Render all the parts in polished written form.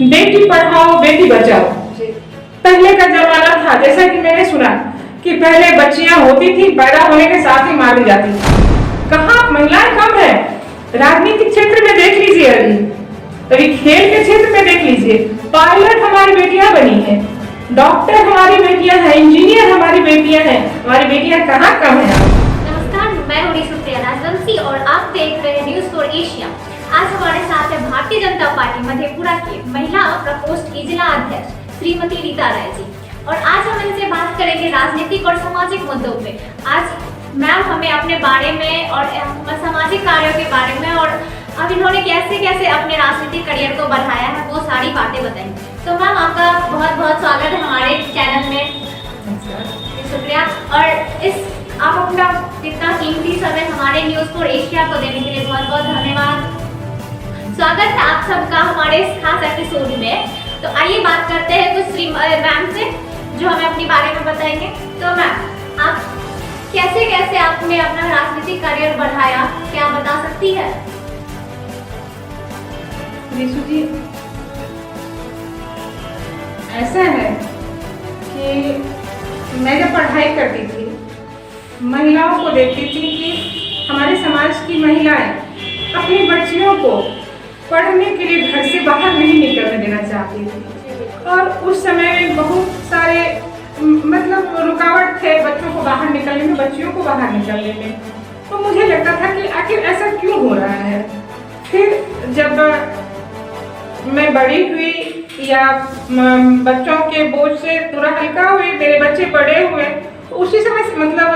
बेटी पढ़ाओ बेटी बचाओ। पहले का जमाना था, जैसा कि मैंने सुना कि पहले बच्चियां होती थी, पैदा होने के साथ ही मार दी जाती थी। कहाँ महिलाएं कम है। राजनीतिक क्षेत्र में देख लीजिए, अभी खेल के क्षेत्र में देख लीजिए, पायलट हमारी बेटियां बनी है, डॉक्टर हमारी बेटियां हैं, इंजीनियर हमारी बेटियां हैं। हमारी बेटियां कहाँ कम है। नमस्कार, मैं हूँ सुप्रिया राजवंशी और आप देख रहे हैं न्यूज फॉर एशिया। आज हमारे साथ है भारतीय जनता पार्टी मधेपुरा की महिला प्रकोष्ठ की जिला अध्यक्ष श्रीमती रीता राय जी, और आज हम इनसे बात करेंगे राजनीतिक और सामाजिक मुद्दों पे। आज मैम हमें अपने बारे में और सामाजिक कार्यों के बारे में और अब इन्होंने कैसे कैसे अपने राजनीतिक करियर को बढ़ाया है वो सारी बातें बताएंगे। तो मैम आपका बहुत बहुत स्वागत है हमारे चैनल में। शुक्रिया। और इस आप अपना इतना कीमती समय हमारे न्यूज फॉर एशिया को देने के लिए बहुत बहुत धन्यवाद। स्वागत है आप सबका हमारे इस खास एपिसोड में। तो आइए बात करते हैं कुछ मैम से जो हमें अपने बारे में बताएंगे। तो मैम आप कैसे कैसे आपने अपना राजनीतिक करियर बढ़ाया, क्या बता सकती है? रिशु जी, ऐसा है कि मैं जब पढ़ाई करती थी, महिलाओं को देखती थी कि हमारे समाज की महिलाएं अपनी बच्चियों को पढ़ने के लिए घर से बाहर नहीं निकलने देना चाहती थी, और उस समय में बहुत सारे मतलब रुकावट थे बच्चों को बाहर निकलने में, बच्चियों को बाहर निकलने में। तो मुझे लगता था कि आखिर ऐसा क्यों हो रहा है। फिर जब मैं बड़ी हुई या बच्चों के बोझ से थोड़ा हल्का हुई, मेरे बच्चे बड़े हुए, तो उसी समय से मतलब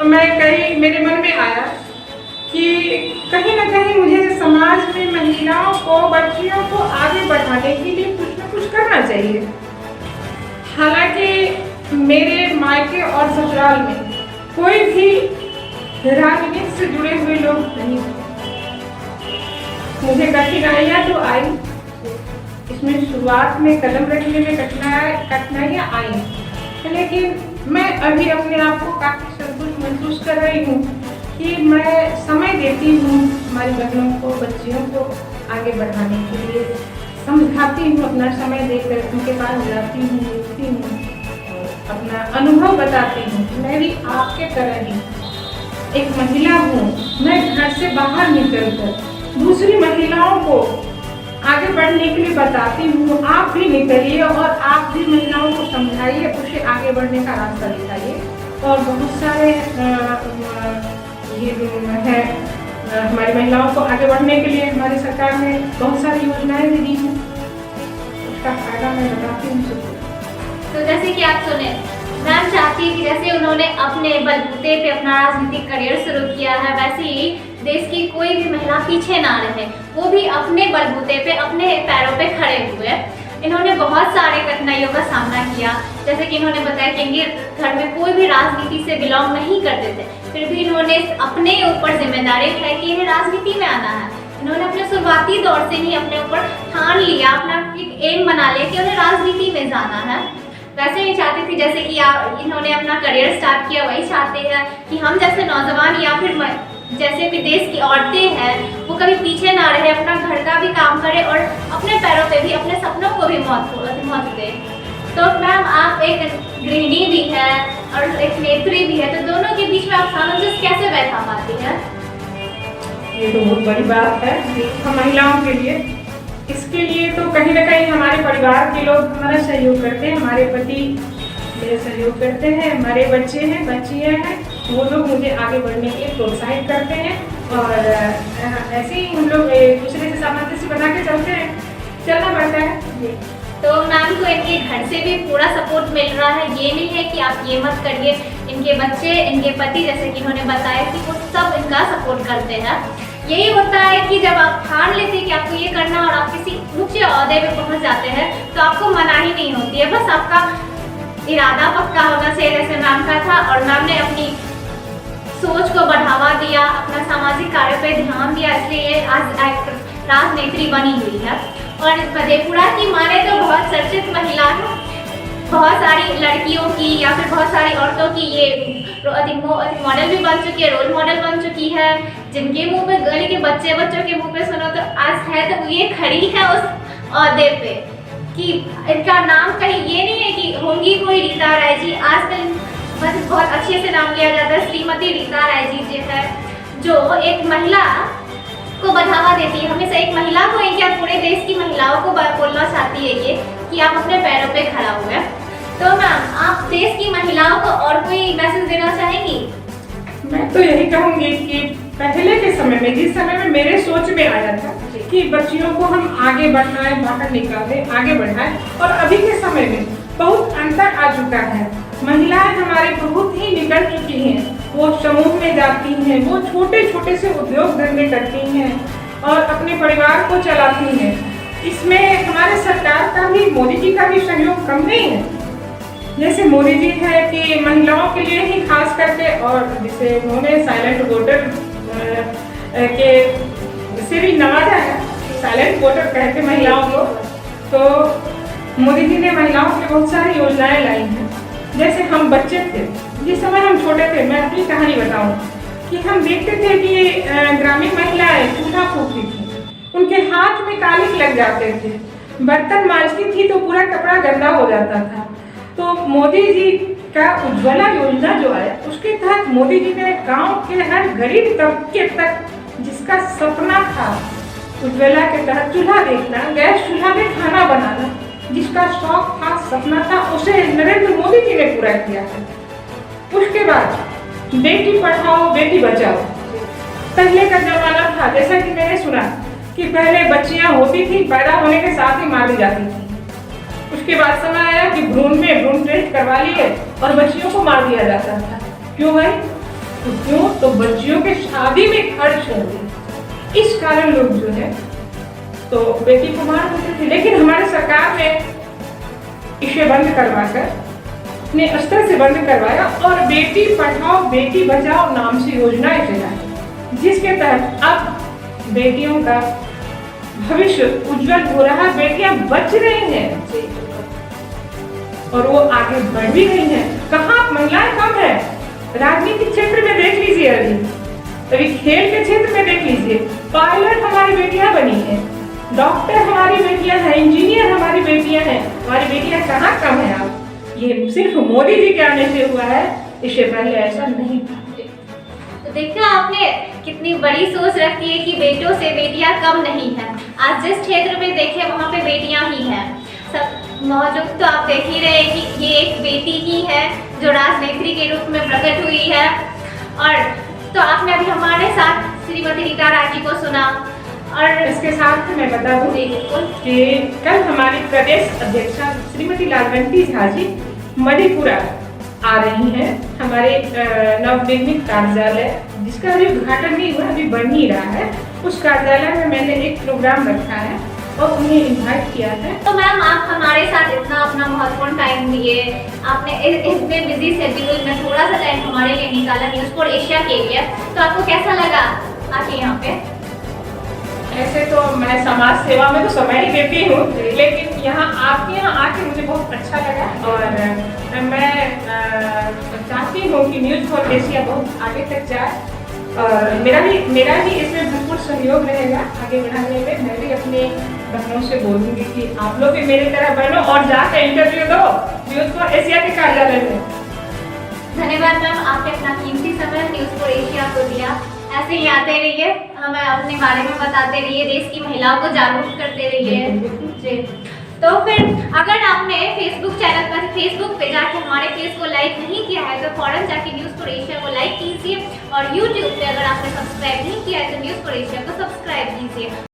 मेरे मन में आया कि कहीं ना कहीं मुझे समाज में महिलाओं को, बच्चियों को आगे बढ़ाने के लिए कुछ ना कुछ करना चाहिए। हालांकि मेरे मायके और ससुराल में कोई भी राजनीति से जुड़े हुए लोग नहीं थे। मुझे कठिनाइयाँ तो आई, इसमें शुरुआत में कदम रखने में कठिनाइयाँ आई, लेकिन मैं अभी अपने आप को काफी संतुष्ट महसूस कर रही हूँ कि मैं समय देती हूँ हमारी बहनों को, बच्चियों को आगे बढ़ाने के लिए, समझाती हूँ, अपना समय देकर उनके पास जाती हूँ, मिलती हूँ, अपना अनुभव बताती हूँ। मैं भी आपके तरह ही एक महिला हूँ। मैं घर से बाहर निकलकर दूसरी महिलाओं को आगे बढ़ने के लिए बताती हूँ। आप भी निकलिए और आप भी महिलाओं को समझाइए, उसे आगे बढ़ने का रास्ता दिखाइए। और बहुत सारे ये है हमारी महिलाओं को आगे बढ़ने के लिए हमारी सरकार ने बहुत सारी योजनाएं भी दी हैं, उसका फायदा मैं बताती हूँ। तो जैसे कि आप सुने, मैम चाहती है कि जैसे उन्होंने अपने बलबूते पे अपना राजनीतिक करियर शुरू किया है, वैसे ही देश की कोई भी महिला पीछे ना रहे, वो भी अपने बलबूते पे अपने पैरों पे खड़े हुए। इन्होंने बहुत सारे कठिनाइयों का सामना किया, जैसे कि इन्होंने बताया कि इनके घर में कोई भी राजनीति से बिलोंग नहीं करते थे, फिर भी इन्होंने अपने ऊपर जिम्मेदारी उठाई कि इन्हें राजनीति में आना है। इन्होंने अपने शुरुआती दौर से ही अपने ऊपर ठान लिया, अपना एक एम बना लिया कि उन्हें राजनीति में जाना है। वैसे ही चाहती थी जैसे कि इन्होंने अपना करियर स्टार्ट किया, वही चाहते हैं कि हम जैसे नौजवान या फिर जैसे भी देश की औरतें हैं वो कभी पीछे ना रहे, अपना घर का भी काम करे और अपने पैरों पे भी, अपने सपनों को भी महत्व दे। तो मैम आप एक गृहिणी भी है और एक नेत्री भी है, तो दोनों के बीच में आप सामंजस्य कैसे बैठा पाती है? ये तो बहुत बड़ी बात है हम महिलाओं के लिए। इसके लिए तो कहीं ना कहीं हमारे परिवार के लोग हमारा सहयोग करते हैं, हमारे पति मेरे सहयोग करते हैं, हमारे बच्चे हैं, बच्चियाँ हैं, वो लोग मुझे आगे बढ़ने के लिए प्रोत्साहित करते हैं, और ऐसे ही हम लोग एक दूसरे से सामंजस्य बना के चलना पड़ता है। तो मैम को इनके घर से भी पूरा सपोर्ट मिल रहा है, ये नहीं है कि आप ये मत करिए। इनके बच्चे, इनके पति, जैसे कि इन्होंने बताया कि वो सब इनका सपोर्ट करते हैं। यही होता है कि जब आप ठान लेते हैं कि आपको ये करना और आप किसी मुख्य ओहदे पे पहुंच जाते हैं तो आपको मनाही नहीं होती है, बस आपका इरादा पक्का होना चाहिए, जैसे मैम का था। और मैम ने अपनी सोच को बढ़ावा दिया, अपना सामाजिक कार्य पे ध्यान दिया, इसलिए ये आज एक राजनेत्री बनी हुई है। और मधेपुरा की माने तो बहुत चर्चित महिला है, बहुत सारी लड़कियों की या फिर बहुत सारी औरतों की ये मॉडल भी बन चुकी है, रोल मॉडल बन चुकी है, जिनके मुंह पे, गली के बच्चों के मुंह पे सुनो तो आज है तो ये खड़ी है उस ओहदे पे कि इनका नाम कहीं ये नहीं है कि होंगी कोई रीता राय जी, आजकल बस बहुत अच्छे से नाम लिया जाता है श्रीमती रीता राय जी जो है, जो एक महिला को बढ़ावा देती है। हमेशा एक महिला को ही क्या पूरे देश की महिलाओं को बोलना चाहती है ये कि आप अपने पैरों पे खड़ा हुए। तो मैम आप देश की महिलाओं को और कोई मैसेज देना चाहेंगी? मैं तो यही कहूंगी कि पहले के समय में, जिस समय में मेरे सोच में आया था कि बच्चियों को हम आगे बढ़ाएं, बाहर निकालें, आगे बढ़ाएं, और अभी के समय में बहुत अंतर आ चुका है। महिलाएं हमारे बहुत ही निकल चुकी हैं, वो समूह में जाती हैं, वो छोटे छोटे से उद्योग धंधे करती हैं और अपने परिवार को चलाती हैं। इसमें हमारे सरकार का भी, मोदी जी का भी सहयोग कम नहीं है। जैसे मोदी जी है कि महिलाओं के लिए ही खास करके, और जैसे उन्होंने साइलेंट वोटर के से भी नवाजा है, साइलेंट वोटर कहते महिलाओं को। तो मोदी जी ने महिलाओं के बहुत सारी योजनाएं लाई हैं। जैसे हम बच्चे थे, जिस समय हम छोटे थे, मैं अपनी कहानी बताऊं कि हम देखते थे कि ग्रामीण महिलाएं चूल्हा फूंकती थी, उनके हाथ में कालिक लग जाते थे, बर्तन मांजती थी तो पूरा कपड़ा गंदा हो जाता था। तो मोदी जी का उज्ज्वला योजना जो है, उसके तहत मोदी जी ने गांव के हर गरीब तबके तक जिसका सपना था उज्ज्वला के तहत चूल्हा देखना, गैस चूल्हा में खाना बनाना, जिसका शौक था, सपना था, उसे नरेंद्र मोदी जी ने पूरा किया है। उसके बाद बेटी पढ़ाओ बेटी बचाओ। पहले का जमाना था, जैसा कि मैंने सुना कि पहले बच्चियां होती थी, पैदा होने के साथ ही मार दी जाती थी। उसके बाद समय आया कि भ्रूण टेस्ट करवा लिए और बच्चियों को मार दिया जाता था। क्यों भाई? तो क्यों? तो बच्चियों के शादी में खर्च होंगे, इस कारण लोग जो है तो बेटी को मार देते थे। लेकिन हमारे सरकार ने इसे बंद करवाकर, अपने स्तर से बंद करवाया और बेटी पढ़ाओ बेटी बचाओ नाम से योजनाएं चलाई, जिसके तहत अब बेटियों का भविष्य उज्जवल हो रहा है। बेटियां बच रही हैं और वो आगे बढ़ भी रही हैं। कहाँ महिलाएं कम है? राजनीतिक क्षेत्र में देख लीजिए, अभी खेल के क्षेत्र में देख लीजिए, पायलट हमारी बेटियां बनी हैं, डॉक्टर हमारी बेटियां हैं, इंजीनियर हमारी बेटियां हैं। हमारी बेटियां कहाँ कम है? आप ये सिर्फ मोदी जी के आने से हुआ है, इससे पहले ऐसा नहीं था। तो देखा आपने कितनी बड़ी सोच रखी है कि बेटों से बेटियां कम नहीं है। आज जिस क्षेत्र में देखे वहाँ पे बेटियां ही हैं। सब मौजूद तो आप देख ही रहे कि ये एक बेटी ही है जो राजनेत्री के रूप में प्रकट हुई है। और तो आपने अभी हमारे साथ श्रीमती रीता राय जी को सुना, और इसके साथ मैं बता दूं कि कल हमारी प्रदेश अध्यक्षा श्रीमती लालवंती झा जी मधेपुरा आ रही हैं। हमारे नवनिर्मित कार्यालय, जिसका अभी उद्घाटन नहीं हुआ, अभी बन ही रहा है, उस कार्यालय में मैंने एक प्रोग्राम रखा है और उन्हें इन्वाइट किया है। तो मैम आप हमारे साथ इतना अपना महत्वपूर्ण टाइम दिए, आपने इतने बिजी शेड्यूल में थोड़ा सा टाइम हमारे लिए निकाला न्यूज़ फॉर एशिया के लिए, तो आपको कैसा लगा आके यहाँ पे? ऐसे तो मैं समाज सेवा में तो समय ही देती हूँ, लेकिन यहाँ आपके यहाँ आके मुझे बहुत अच्छा लगा और मैं चाहती हूँ कि न्यूज़ फॉर एशिया बहुत आगे तक जाए और मेरा भी इसमें भरपूर सहयोग रहेगा आगे बढ़ाने में। मैं भी अपने बहनों से बोलूँगी कि आप लोग भी मेरी तरह बनो और जाकर इंटरव्यू दो न्यूज़ फॉर एशिया के कार्यालय में। धन्यवाद मैम, आपने अपना कीमती समय न्यूज़ फॉर एशिया को दिया। ऐसे ही आते रहिए, हमें अपने बारे में बताते रहिए, देश की महिलाओं को जागरूक करते रहिए जी। तो फिर अगर आपने फेसबुक पे जाके हमारे पेज को लाइक नहीं किया है तो फौरन जाके न्यूज़ फॉर एशिया को लाइक कीजिए, और यूट्यूब पे अगर आपने सब्सक्राइब नहीं किया है तो न्यूज़ फॉर एशिया को सब्सक्राइब कीजिए।